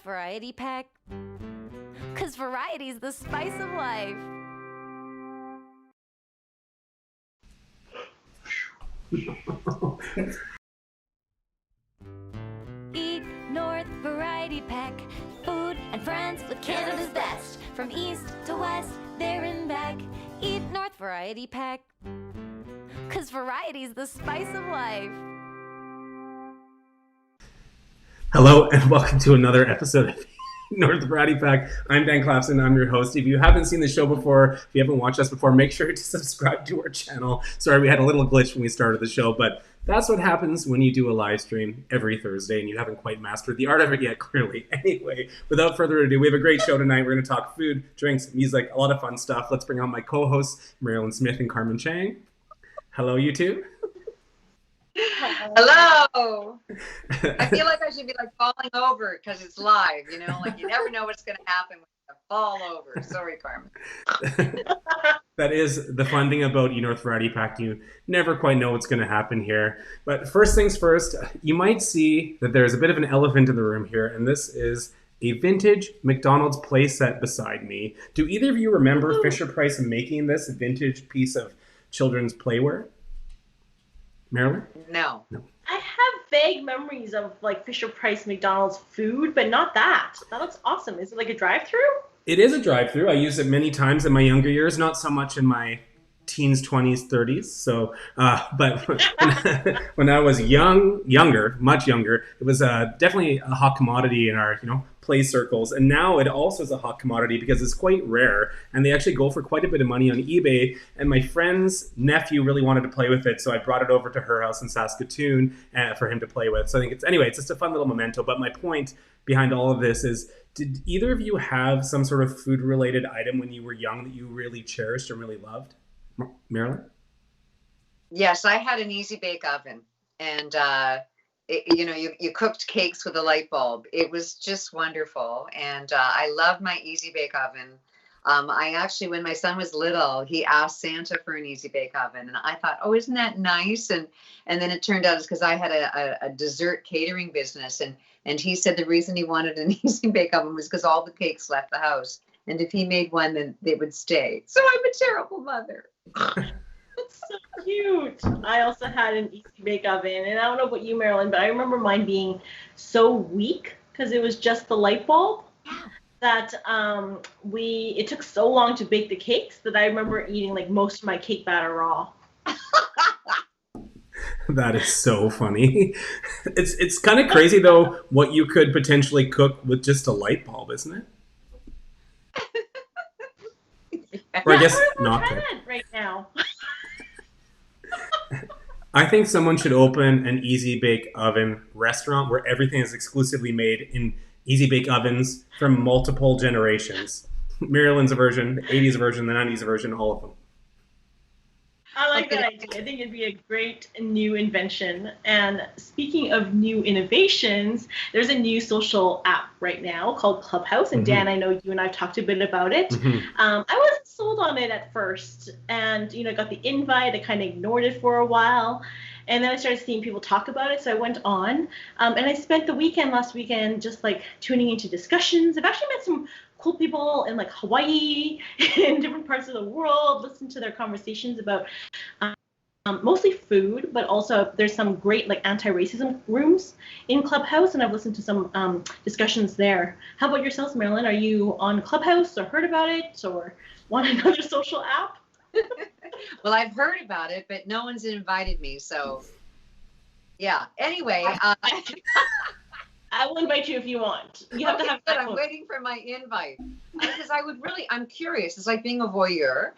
Variety Pack. 'Cause variety's the spice of life. Eat North Variety Pack. Food and friends with Canada's best. From east to west, there and back. Eat North Variety Pack. 'Cause variety's the spice of life. Hello and welcome to another episode of North Variety Pack. I'm Dan Clapson. I'm your host. If you haven't seen the show before, if you haven't watched us before, make sure to subscribe to our channel. Sorry, we had a little glitch when we started the show, but that's what happens when you do a live stream every Thursday and you haven't quite mastered the art of it yet, clearly. Anyway, without further ado, we have a great show tonight. We're going to talk food, drinks, music, a lot of fun stuff. Let's bring on my co-hosts, Mairlyn Smith and Carmen Cheng. Hello, you two. Hello. I feel like I should be like falling over because it's live, you know, like you never know what's going to happen when you fall over. Sorry, Carmen. That is the fun thing about North Variety Pack. You never quite know what's going to happen here. But first things first, you might see that there's a bit of an elephant in the room here, and this is a vintage McDonald's playset beside me. Do either of you remember Fisher-Price making this vintage piece of children's playware? Mairlyn? No. I have vague memories of like Fisher-Price McDonald's food, but not that. That looks awesome. Is it like a drive-through? It is a drive-through. I used it many times in my younger years, not so much in my teens, 20s, 30s. So, but when I was much younger, it was definitely a hot commodity in our, play circles. And now it also is a hot commodity because it's quite rare, and they actually go for quite a bit of money on eBay. And my friend's nephew really wanted to play with it, so I brought it over to her house in Saskatoon for him to play with. So I think it's just a fun little memento. But my point behind all of this is, did either of you have some sort of food-related item when you were young that you really cherished and really loved? Mairlyn? Yes, I had an easy bake oven, and you cooked cakes with a light bulb. It was just wonderful, and I loved my easy bake oven. I actually, when my son was little, he asked Santa for an easy bake oven, and I thought, oh, isn't that nice? And then it turned out it's because I had a dessert catering business, and he said the reason he wanted an easy bake oven was because all the cakes left the house, and if he made one, then they would stay. So I'm a terrible mother. That's so cute. I also had an easy bake oven, and I don't know about you, Mairlyn, but I remember mine being so weak because it was just the light bulb that it took so long to bake the cakes that I remember eating like most of my cake batter raw. That is so funny. It's kind of crazy though what you could potentially cook with just a light bulb, isn't it? Or I guess not right now. I think someone should open an easy bake oven restaurant where everything is exclusively made in easy bake ovens from multiple generations. Maryland's version, the 80s version, the 90s version, all of them. I like that idea. I think it'd be a great new invention. And speaking of new innovations, there's a new social app right now called Clubhouse. And Dan, I know you and I've talked a bit about it. I wasn't sold on it at first, and got the invite. I kind of ignored it for a while, and then I started seeing people talk about it. So I went on, and I spent the last weekend just like tuning into discussions. I've actually met some cool people in like Hawaii, in different parts of the world, listen to their conversations about mostly food, but also there's some great like anti-racism rooms in Clubhouse, and I've listened to some discussions there. How about yourselves, Mairlyn? Are you on Clubhouse or heard about it or want another social app? Well, I've heard about it, but no one's invited me, so yeah. Anyway, I will invite you if you want. You have to have that. I'm waiting for my invite because I'm curious. It's like being a voyeur.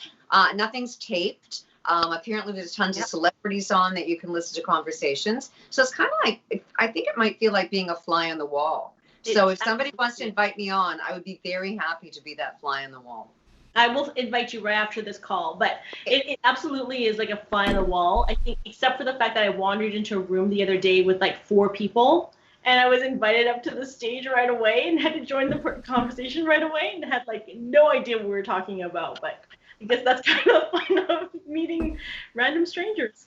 Nothing's taped. Apparently there's tons of celebrities on that you can listen to conversations. So it's kind of like, I think it might feel like being a fly on the wall. So if somebody wants to invite me on, I would be very happy to be that fly on the wall. I will invite you right after this call, but it absolutely is like a fly on the wall. I think, except for the fact that I wandered into a room the other day with like 4 people, and I was invited up to the stage right away and had to join the conversation right away and had like no idea what we were talking about. But I guess that's kind of fun of meeting random strangers.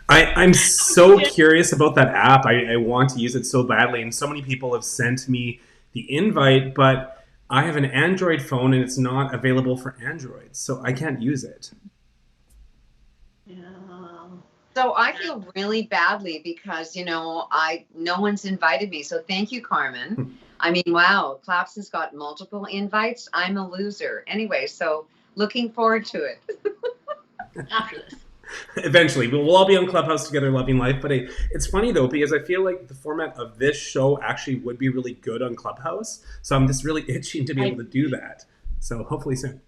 I'm so curious about that app. I want to use it so badly, and so many people have sent me the invite, but I have an Android phone and it's not available for Android, so I can't use it. Yeah. So I feel really badly because, no one's invited me. So thank you, Carmen. I mean, wow, Clapson's got multiple invites. I'm a loser. Anyway, so looking forward to it. After this. Eventually, we'll all be on Clubhouse together, loving life. But it's funny, though, because I feel like the format of this show actually would be really good on Clubhouse. So I'm just really itching to be able to do that. So hopefully soon.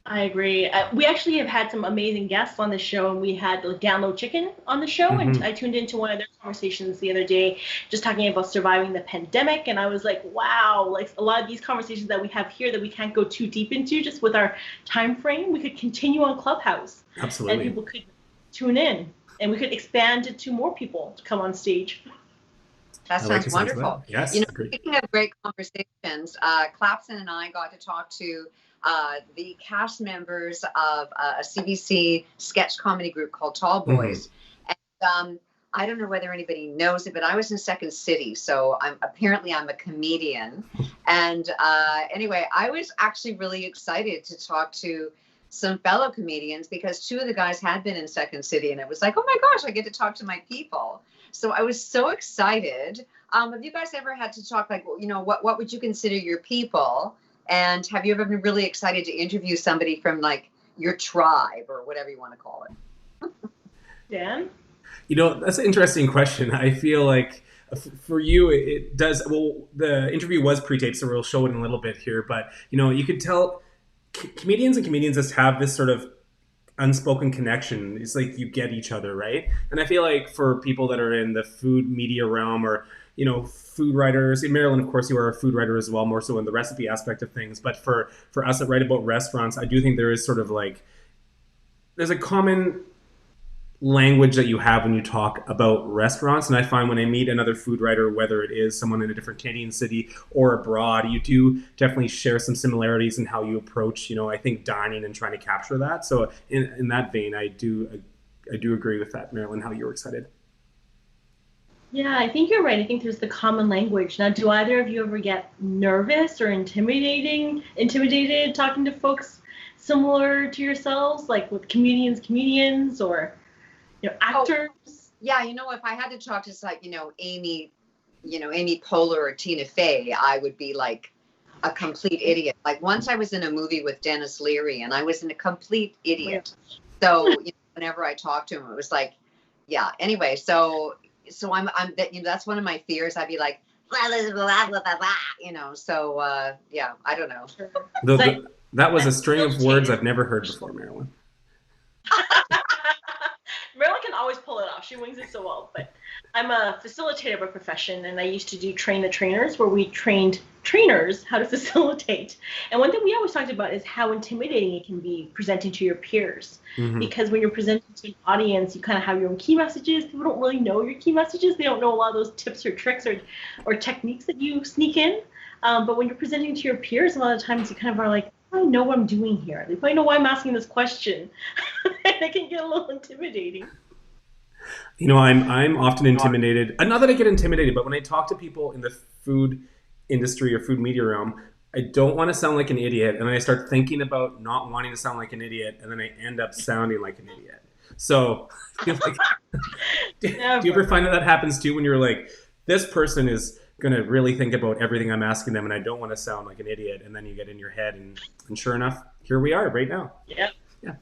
I agree. We actually have had some amazing guests on the show, and we had the Download Chicken on the show, and I tuned into one of their conversations the other day, just talking about surviving the pandemic, and I was like, wow, like a lot of these conversations that we have here that we can't go too deep into just with our time frame, we could continue on Clubhouse. Absolutely. And people could tune in, and we could expand it to more people to come on stage. That sounds wonderful. Well. Yes, speaking of great conversations, Clapson and I got to talk to the cast members of a CBC sketch comedy group called TallBoyz. And I don't know whether anybody knows it, but I was in Second City, so I'm a comedian. And anyway, I was actually really excited to talk to some fellow comedians because two of the guys had been in Second City, and it was like, oh my gosh, I get to talk to my people. So I was so excited. Have you guys ever had to talk like, what would you consider your people? And have you ever been really excited to interview somebody from like your tribe or whatever you want to call it? Dan? That's an interesting question. I feel like for you, it does. Well, the interview was pre-taped, so we'll show it in a little bit here. But, you could tell comedians just have this sort of unspoken connection. It's like you get each other, right? And I feel like for people that are in the food media realm or, food writers, in Mairlyn, of course, you are a food writer as well, more so in the recipe aspect of things. But for us that write about restaurants, I do think there is sort of like, there's a common language that you have when you talk about restaurants. And I find when I meet another food writer, whether it is someone in a different Canadian city or abroad, you do definitely share some similarities in how you approach, I think dining and trying to capture that. So in that vein, I do agree with that, Mairlyn, how you were excited. Yeah, I think you're right. I think there's the common language. Now, do either of you ever get nervous or intimidated talking to folks similar to yourselves, like with comedians or, actors? Oh, yeah, if I had to talk to like, Amy Poehler or Tina Fey, I would be like a complete idiot. Like once I was in a movie with Dennis Leary and I was in a complete idiot. So whenever I talked to him, it was like, yeah. Anyway, so I'm that's one of my fears. I'd be like, blah, blah, blah, blah, blah, blah, So yeah, I don't know. That was a string of words I've never heard before, Mairlyn. Mairlyn can always pull it off. She wings it so well. But I'm a facilitator by profession, and I used to do Train the Trainers, where we trained trainers how to facilitate. And one thing we always talked about is how intimidating it can be presenting to your peers. Because when you're presenting to an audience, you kind of have your own key messages. People don't really know your key messages. They don't know a lot of those tips or tricks or techniques that you sneak in. But when you're presenting to your peers, a lot of times you kind of are like, I know what I'm doing here. They probably know why I'm asking this question. And it can get a little intimidating. I'm often intimidated. Not that I get intimidated, but when I talk to people in the food industry or food media realm, I don't want to sound like an idiot. And I start thinking about not wanting to sound like an idiot. And then I end up sounding like an idiot. So do you ever find that happens too when you're like, this person is going to really think about everything I'm asking them and I don't want to sound like an idiot. And then you get in your head and sure enough, here we are right now. Yep. Yeah.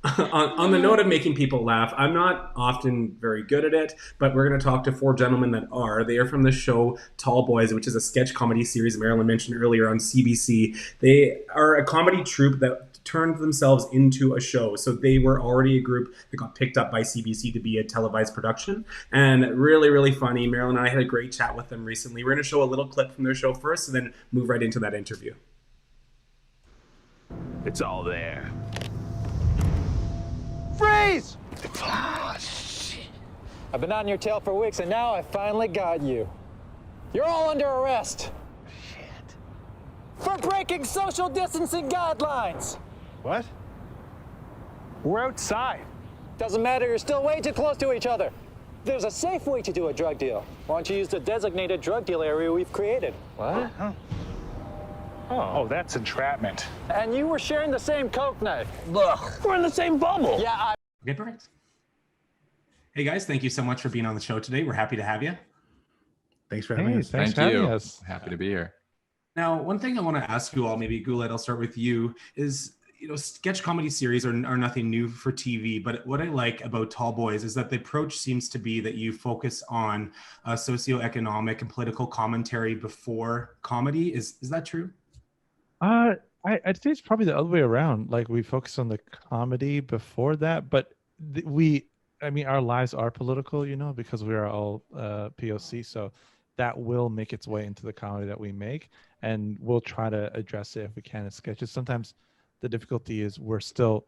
On the note of making people laugh, I'm not often very good at it, but we're going to talk to four gentlemen that are. They are from the show TallBoyz, which is a sketch comedy series Mairlyn mentioned earlier on CBC. They are a comedy troupe that turned themselves into a show. So they were already a group that got picked up by CBC to be a televised production. And really, really funny. Mairlyn and I had a great chat with them recently. We're going to show a little clip from their show first and then move right into that interview. It's all there. Freeze! Ah, shit. I've been on your tail for weeks, and now I finally got you. You're all under arrest. Shit. For breaking social distancing guidelines. What? We're outside. Doesn't matter, you're still way too close to each other. There's a safe way to do a drug deal. Why don't you use the designated drug deal area we've created? What? Huh? Oh, that's entrapment. And you were sharing the same Coke knife. Ugh. We're in the same bubble. Yeah, Okay, perfect. Hey guys, thank you so much for being on the show today. We're happy to have you. Thanks for having us. Thank you. Happy to be here. Now, one thing I want to ask you all, maybe Guled, I'll start with you, is, sketch comedy series are nothing new for TV, but what I like about TallBoyz is that the approach seems to be that you focus on socioeconomic and political commentary before comedy. Is that true? I'd say it's probably the other way around. Like, we focus on the comedy before that, but our lives are political, because we are all POC. So that will make its way into the comedy that we make, and we'll try to address it if we can in sketches. Sometimes the difficulty is we're still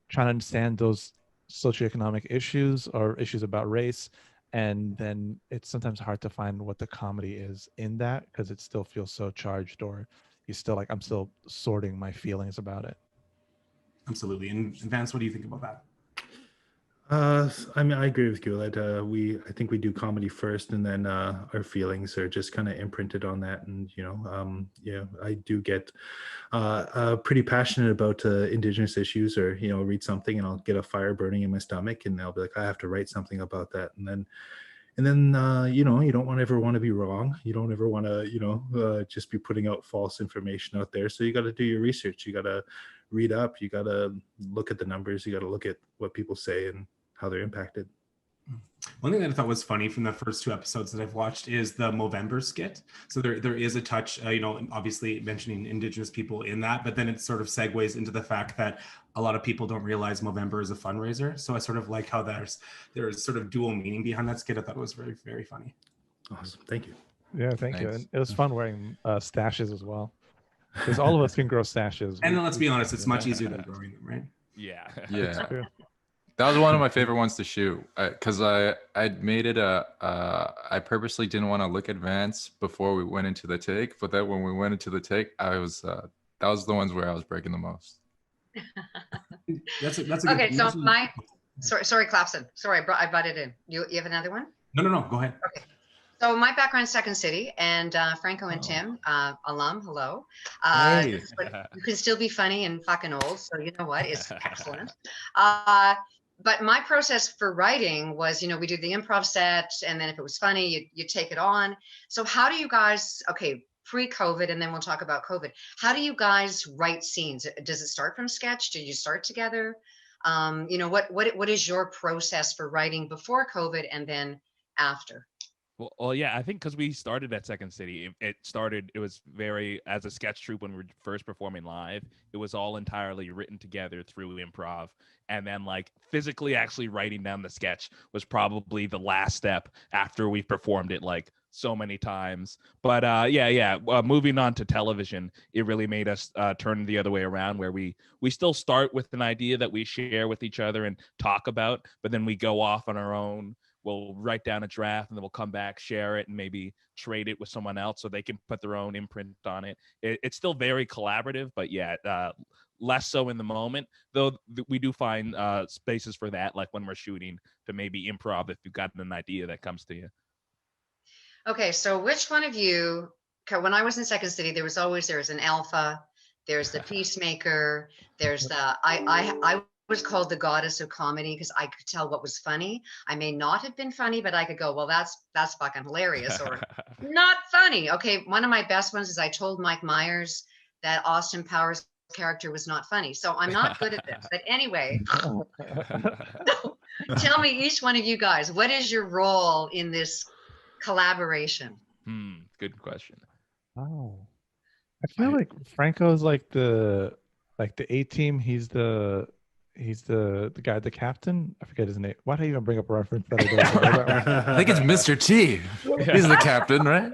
trying to understand those socioeconomic issues or issues about race, and then it's sometimes hard to find what the comedy is in that, because it still feels so charged, or you're still like, I'm still sorting my feelings about it. Absolutely. And Vance, what do you think about that? I agree with Guled. I think we do comedy first, and then our feelings are just kind of imprinted on that. And I do get pretty passionate about Indigenous issues, or read something and I'll get a fire burning in my stomach, and I'll be like, I have to write something about that. And then you don't ever want to be wrong. You don't ever want to just be putting out false information out there. So you got to do your research. You got to read up. You got to look at the numbers. You got to look at what people say and how they're impacted. One thing that I thought was funny from the first 2 episodes that I've watched is the Movember skit. So there is a touch, obviously mentioning Indigenous people in that, but then it sort of segues into the fact that a lot of people don't realize Movember is a fundraiser. So I sort of like how there's sort of dual meaning behind that skit. I thought it was very, very funny. Awesome. Thank you. Yeah, thank you. And it was fun wearing stashes as well, because all of us can grow stashes. And then let's be honest, it's much easier than growing them, right? Yeah. That was one of my favorite ones to shoot, because I made it I purposely didn't want to look at Vance before we went into the take, but then when we went into the take, that was the ones where I was breaking the most. That's a Okay, good, so sorry, Clapson. Sorry, I butted in. You have another one? No, go ahead. Okay. So my background's Second City, and Franco and Tim, alum, hello. Hey. But you can still be funny and fucking old, so you know what? It's excellent. But my process for writing was, we do the improv set, and then if it was funny, you take it on. So how do you guys, pre-COVID, and then we'll talk about COVID, how do you guys write scenes? Does it start from sketch? Do you start together? What is your process for writing before COVID and then after? Well, yeah, I think because we started at Second City, it was very, as a sketch troupe when we were first performing live, it was all entirely written together through improv. And then physically actually writing down the sketch was probably the last step after we performed it so many times. But moving on to television, it really made us turn the other way around, where we still start with an idea that we share with each other and talk about, but then we go off on our own. We'll write down a draft, and then we'll come back, share it, and maybe trade it with someone else so they can put their own imprint on it. It's still very collaborative, but less so in the moment, though we do find spaces for that, like when we're shooting, to maybe improv if you've got an idea that comes to you. Okay, so which one of you, when I was in Second City, there was an alpha, there's the peacemaker, there's the, I was called the goddess of comedy because I could tell what was funny. I may not have been funny, but I could go, well, that's fucking hilarious, or not funny. Okay, one of my best ones is I told Mike Myers that Austin Powers' character was not funny. So I'm not good at this. But anyway, tell me, each one of you guys, what is your role in this collaboration? Good question. Oh, I feel like Franco's like the A team. He's the guy, the captain. I forget his name. Why do I even bring up a reference that I don't? I think it's Mr. T. He's the captain, right?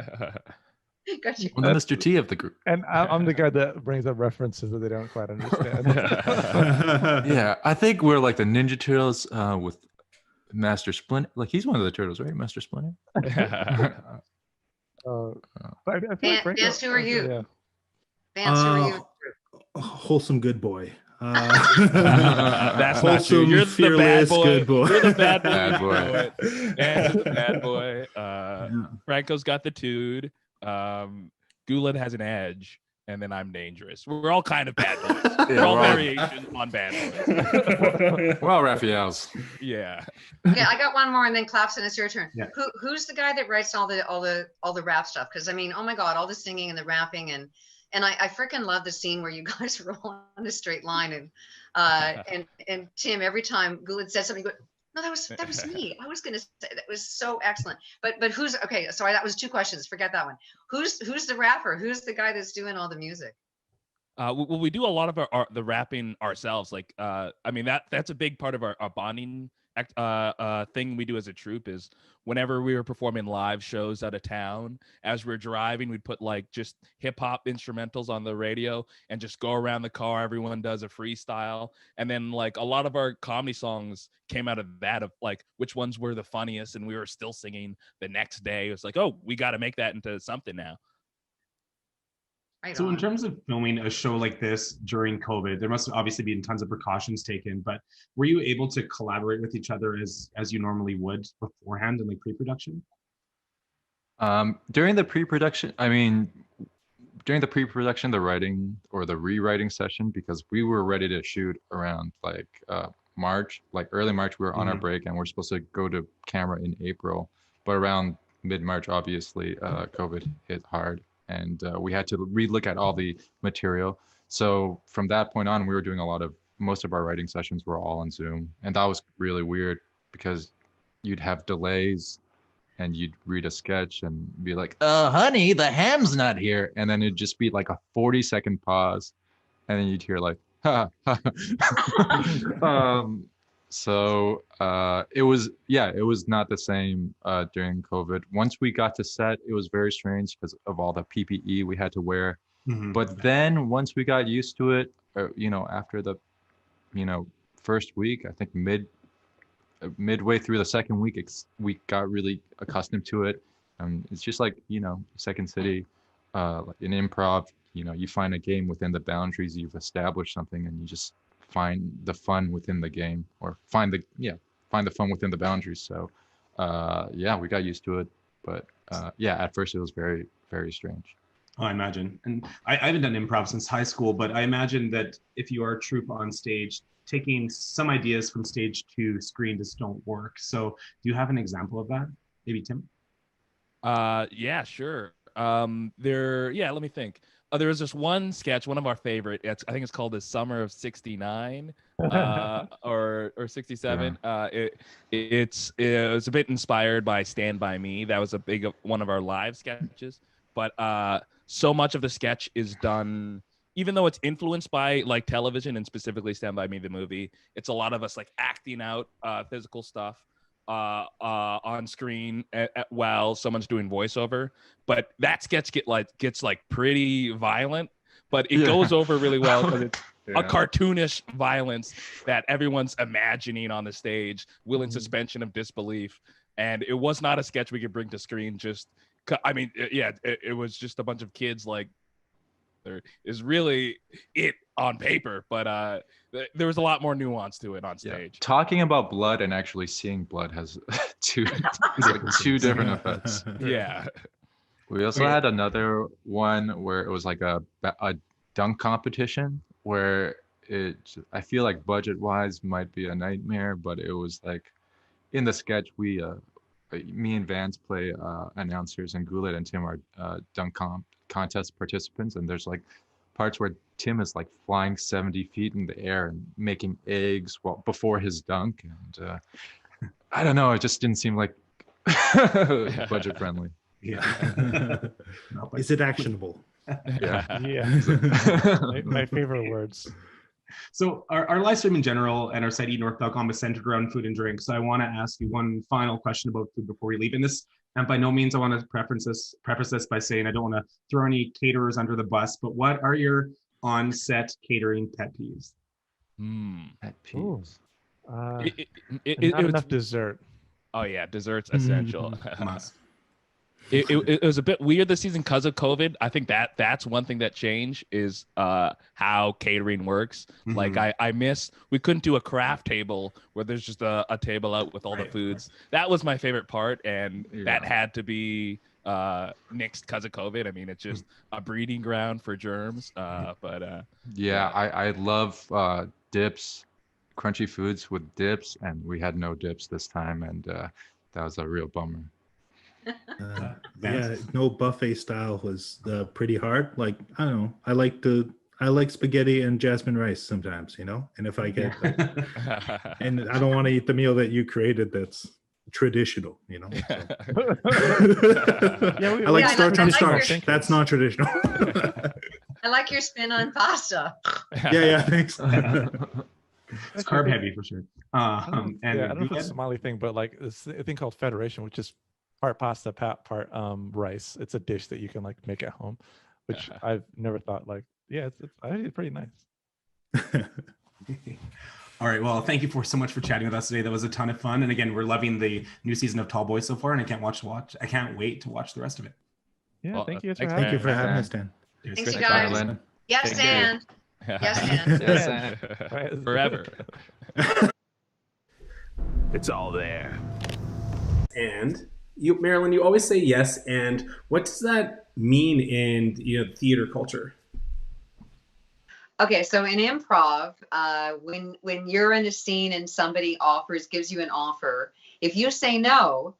Got you. I'm the Mr. T of the group. And I'm the guy that brings up references that they don't quite understand. Yeah, I think we're like the Ninja Turtles with Master Splinter. He's one of the turtles, right? Master Splinter. But I feel like Franco, Vance, who are you? Yeah. Vance, who are you? Wholesome good boy. That's not true. Wholesome, You're the bad fearless, boy. good boy. You're the bad boy. Bad boy. You know it. Vance is the bad boy. Franco's got the tude. Guled has an edge. And then I'm dangerous. We're all kind of bad boys. We're all variations on bad boys. Well, Raphael's. Yeah. Okay, I got one more, and then Clapson, it's your turn. Yeah. Who's the guy that writes all the rap stuff? Because I mean, oh my God, all the singing and the rapping and I freaking love the scene where you guys are all on a straight line and Tim, every time Guled said something, you go, no, that was me. I was gonna say that was so excellent. But who's okay? Sorry, that was 2 questions. Forget that one. Who's the rapper? Who's the guy that's doing all the music? Well, we do a lot of the rapping ourselves. Like, I mean, that's a big part of our bonding thing we do as a troupe is whenever we were performing live shows out of town, as we're driving, we'd put like just hip hop instrumentals on the radio and just go around the car. Everyone does a freestyle. And then like a lot of our comedy songs came out of that, of like which ones were the funniest. And we were still singing the next day. It was like, oh, we got to make that into something now. Right So on. in terms of filming a show like this during COVID, there must have obviously been tons of precautions taken, but were you able to collaborate with each other as you normally would beforehand in like pre-production? During the pre-production, the writing or the rewriting session, because we were ready to shoot around like March, like early March, we were on our break and we're supposed to go to camera in April, but around mid-March, obviously, COVID hit hard. And we had to relook at all the material. So from that point on, we were doing most of our writing sessions were all on Zoom. And that was really weird because you'd have delays and you'd read a sketch and be like, honey, the ham's not here. And then it'd just be like a 40-second pause. And then you'd hear like, ha, ha. So it was not the same during COVID. Once we got to set, it was very strange because of all the PPE we had to wear. But then once we got used to it, after the, first week, I think midway through the second week, we got really accustomed to it. It's just like, Second City, like in improv, you find a game within the boundaries, you've established something and you just find the fun within the game, or find the fun within the boundaries. So we got used to it, but at first it was very, very strange. Oh, I imagine. And I haven't done improv since high school, but I imagine that if you are a troupe on stage, taking some ideas from stage to screen just don't work. So do you have an example of that? Maybe Tim? Yeah, sure. Let me think. There was this one sketch, one of our favorite. I think it's called "The Summer of '69" or '67. It was a bit inspired by "Stand by Me." That was a big one of our live sketches. But so much of the sketch is done, even though it's influenced by like television and specifically "Stand by Me" the movie. It's a lot of us like acting out physical stuff on screen while someone's doing voiceover. But that sketch gets pretty violent, but it goes over really well because it's a cartoonish violence that everyone's imagining on the stage, will in suspension of disbelief. And it was not a sketch we could bring to screen. It was just a bunch of kids there is really it on paper, but there was a lot more nuance to it on stage. Yeah. Talking about blood and actually seeing blood has two different effects. Yeah. We also had another one where it was like a dunk competition where I feel like budget-wise might be a nightmare, but it was like in the sketch me and Vance play announcers, and Guled and Tim are dunk contest participants, and there's like parts where Tim is like flying 70 feet in the air and making eggs before his dunk, and I don't know, it just didn't seem like budget friendly. Is it actionable? My favorite words. So our live stream in general and our site eatnorth.com is centered around food and drink. So I want to ask you one final question about food before we leave. And by no means I want to preface this by saying I don't want to throw any caterers under the bus, but what are your on-set catering pet peeves? Pet peeves. Not enough dessert. Oh yeah, dessert's essential. Must. It was a bit weird this season because of COVID. I think that's one thing that changed is how catering works. Mm-hmm. Like we couldn't do a craft table where there's just a table out with all the foods. That was my favorite part, and that had to be nixed because of COVID. I mean, it's just a breeding ground for germs. I love dips, crunchy foods with dips, and we had no dips this time, and that was a real bummer. No buffet style was pretty hard. Like, I don't know, I like spaghetti and jasmine rice sometimes, you know, and if I get and I don't want to eat the meal that you created that's traditional, you know. I like starch on starch. That's not traditional. I like your spin on pasta. Yeah, thanks. It's carb heavy for sure. I don't know if it's a Somali thing, but like this a thing called federation, which is part pasta, part rice. It's a dish that you can like make at home, which I've never thought like. Yeah, I think it's pretty nice. All right. Well, thank you so much for chatting with us today. That was a ton of fun. And again, we're loving the new season of TallBoyz so far, and I can't wait to watch the rest of it. Yeah, well, thank you. Thank you for having us, Dan. Thanks, you guys. Mairlyn. Yes, and. Yes, and. Forever. It's all there. And you, Mairlyn, you always say yes. And what does that mean in theater culture? Okay, so in improv, when you're in a scene and somebody gives you an offer, if you say no,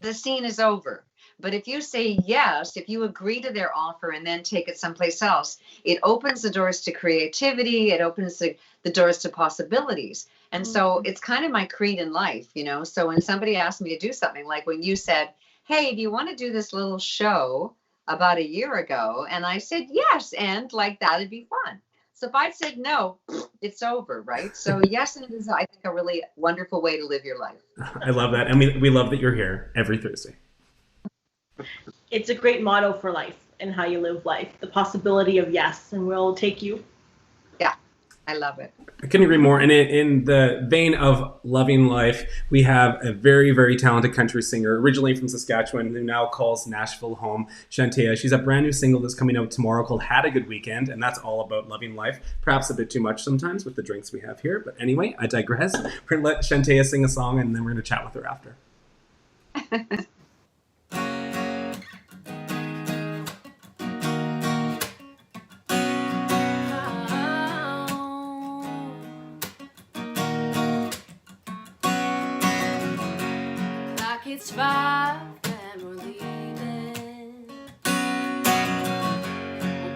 the scene is over. But if you say yes, if you agree to their offer and then take it someplace else, it opens the doors to creativity. It opens the doors to possibilities. And so it's kind of my creed in life, you know. So when somebody asked me to do something, like when you said, hey, do you want to do this little show about a year ago? And I said, yes. And like, that'd be fun. So if I'd said no, it's over, right? So yes, and it is, I think, a really wonderful way to live your life. I love that. And we love that you're here every Thursday. It's a great motto for life and how you live life. The possibility of yes, and we'll take you. Yeah, I love it. I couldn't agree more. And in the vein of loving life, we have a very, very talented country singer, originally from Saskatchewan, who now calls Nashville home, Shantaia. She's a brand new single that's coming out tomorrow called Had a Good Weekend, and that's all about loving life. Perhaps a bit too much sometimes with the drinks we have here. But anyway, I digress. We're going to let Shantaia sing a song, and then we're going to chat with her after. It's 5 and we're leaving.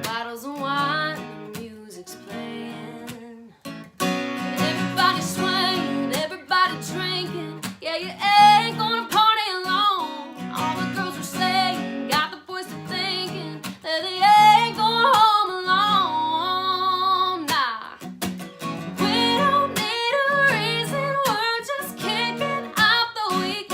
Bottles of wine and music's playing. Everybody's swinging, everybody drinking. Yeah, you ain't gonna party alone. All the girls are saying, got the voice of thinking that they ain't going home alone. Nah, we don't need a reason. We're just kicking out the weekend.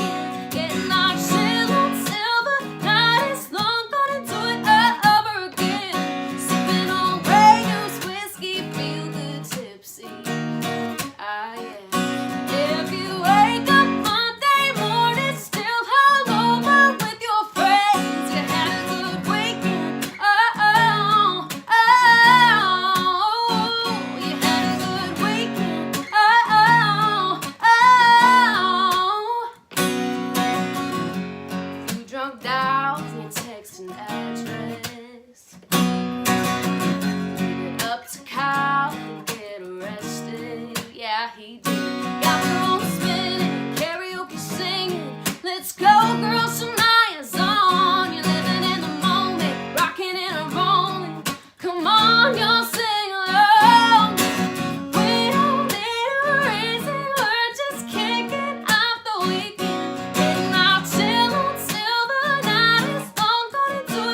Do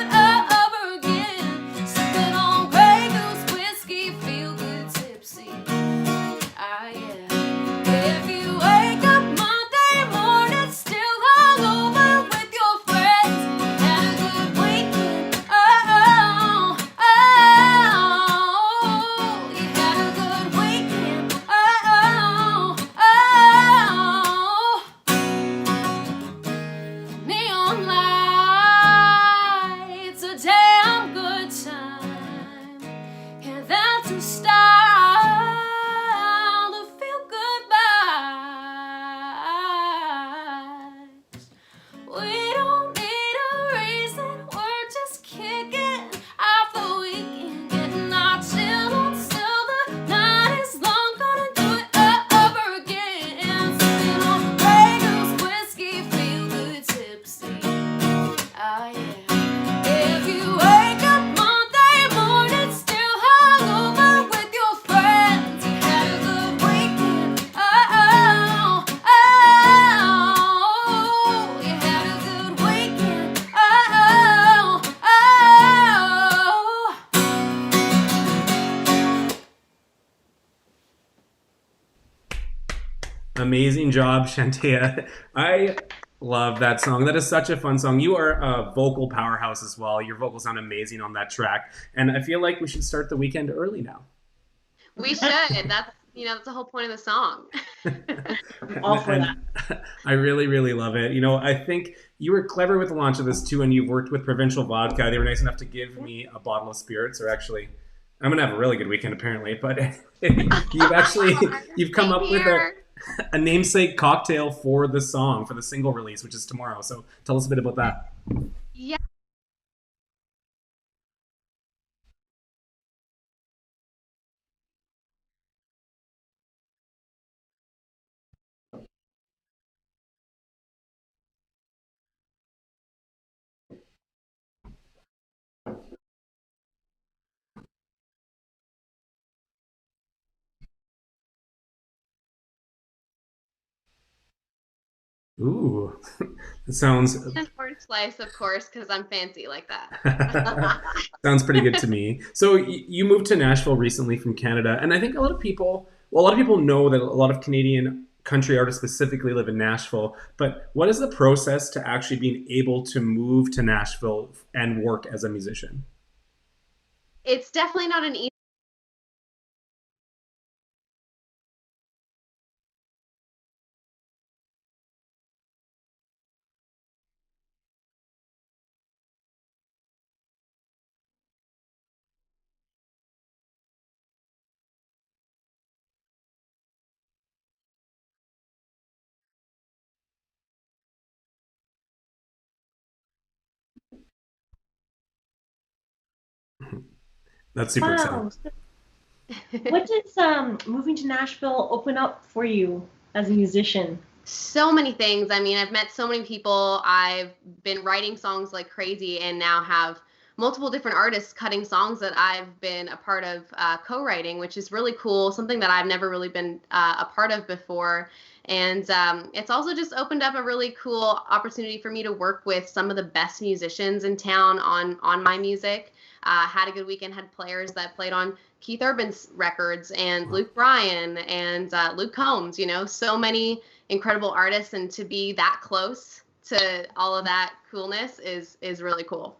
Amazing job, Shantaia. I love that song. That is such a fun song. You are a vocal powerhouse as well. Your vocals sound amazing on that track. And I feel like we should start the weekend early now. We should. That's the whole point of the song. All for that. I really, really love it. I think you were clever with the launch of this too, and you've worked with Provincial Vodka. They were nice enough to give me a bottle of spirits, or actually, I'm gonna have a really good weekend apparently. But you've come up with a namesake cocktail for the song, for the single release, which is tomorrow. So tell us a bit about that. Yeah. Ooh, it sounds... Orange slice, of course, because I'm fancy like that. Sounds pretty good to me. So you moved to Nashville recently from Canada, and I think a lot of people know that a lot of Canadian country artists specifically live in Nashville, but what is the process to actually being able to move to Nashville and work as a musician? It's definitely not an easy. That's super exciting. What does moving to Nashville open up for you as a musician? So many things. I mean, I've met so many people. I've been writing songs like crazy and now have multiple different artists cutting songs that I've been a part of co-writing, which is really cool, something that I've never really been a part of before. And it's also just opened up a really cool opportunity for me to work with some of the best musicians in town on my music. Had a good weekend, had players that played on Keith Urban's records and Luke Bryan and Luke Combs, so many incredible artists, and to be that close to all of that coolness is really cool.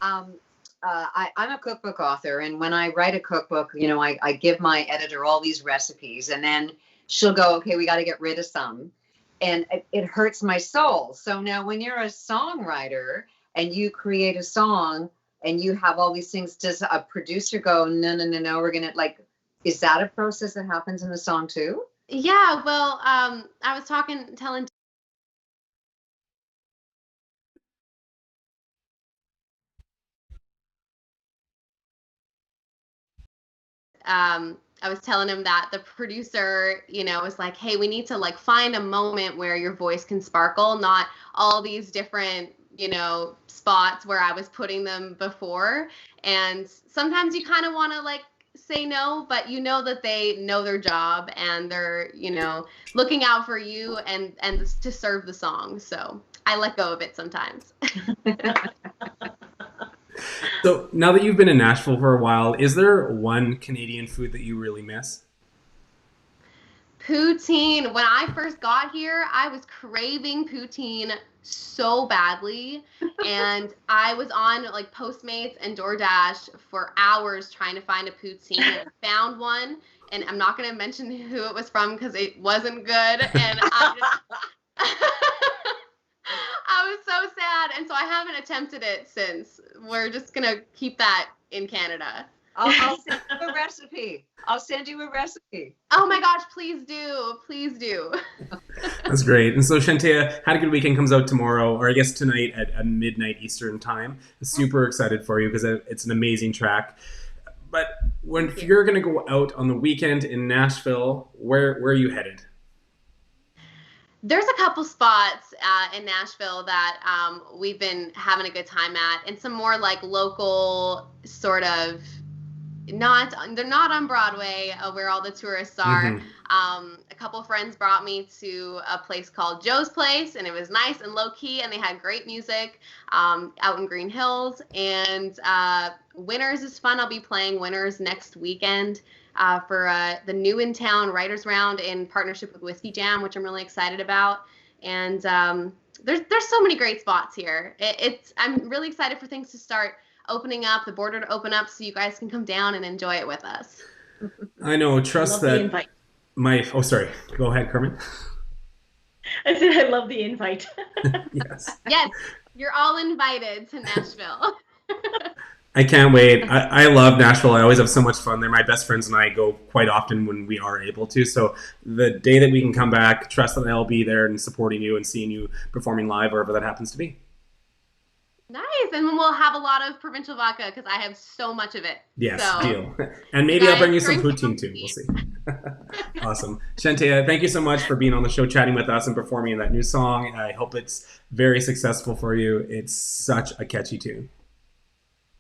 I'm a cookbook author, and when I write a cookbook, I give my editor all these recipes, and then she'll go, okay, we got to get rid of some, and it hurts my soul. So now when you're a songwriter and you create a song and you have all these things, does a producer go, no, we're gonna, is that a process that happens in the song too? Yeah, well, I was telling I was telling him that the producer, was like, hey, we need to find a moment where your voice can sparkle, not all these different, spots where I was putting them before. And sometimes you kind of want to say no, but that they know their job and they're, looking out for you and to serve the song. So I let go of it sometimes. So now that you've been in Nashville for a while, is there one Canadian food that you really miss? Poutine. When I first got here, I was craving poutine so badly, and I was on Postmates and DoorDash for hours trying to find a poutine. And I found one, and I'm not going to mention who it was from because it wasn't good, and I was so sad, and so I haven't attempted it since. We're just gonna keep that in Canada. I'll send you a recipe. Oh my gosh, please do. That's great. And so Shantaia, Had a Good Weekend comes out tomorrow, or I guess tonight at midnight Eastern time. I'm super excited for you because it's an amazing track. But if you're gonna go out on the weekend in Nashville, where are you headed? There's a couple spots in Nashville that we've been having a good time at, and some more local sort of they're not on Broadway where all the tourists are. Mm-hmm. A couple friends brought me to a place called Joe's Place, and it was nice and low key, and they had great music out in Green Hills. And Winners is fun. I'll be playing Winners next weekend. for the New in Town Writers Round in partnership with Whiskey Jam, which I'm really excited about. And there's so many great spots here. I'm really excited for things to start opening up, the border to open up, so you guys can come down and enjoy it with us. I know. Trust that. Oh, sorry. Go ahead, Carmen. I said I love the invite. Yes. Yes, you're all invited to Nashville. I can't wait. I love Nashville. I always have so much fun there. My best friends and I go quite often when we are able to. So the day that we can come back, trust that I'll be there and supporting you and seeing you performing live wherever that happens to be. Nice. And we'll have a lot of provincial vodka because I have so much of it. Yes, so, deal. And maybe I'll bring you some poutine too. We'll see. Awesome. Shantaia, thank you so much for being on the show, chatting with us and performing in that new song. I hope it's very successful for you. It's such a catchy tune.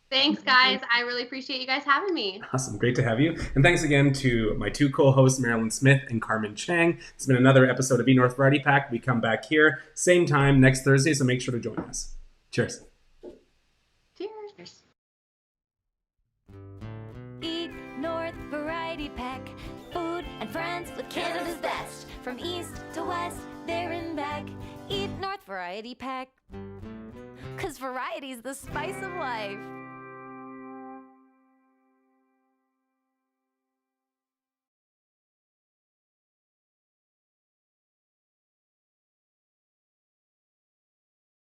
Thanks, guys. I really appreciate you guys having me. Awesome. Great to have you. And thanks again to my two co-hosts, Mairlyn Smith and Carmen Cheng. It's been another episode of North Variety Pack. We come back here, same time next Thursday, so make sure to join us. Cheers. Cheers. Eat North Variety Pack. Food and friends with Canada's best. From east to west, there and back. Eat North Variety Pack. 'Cause variety's the spice of life.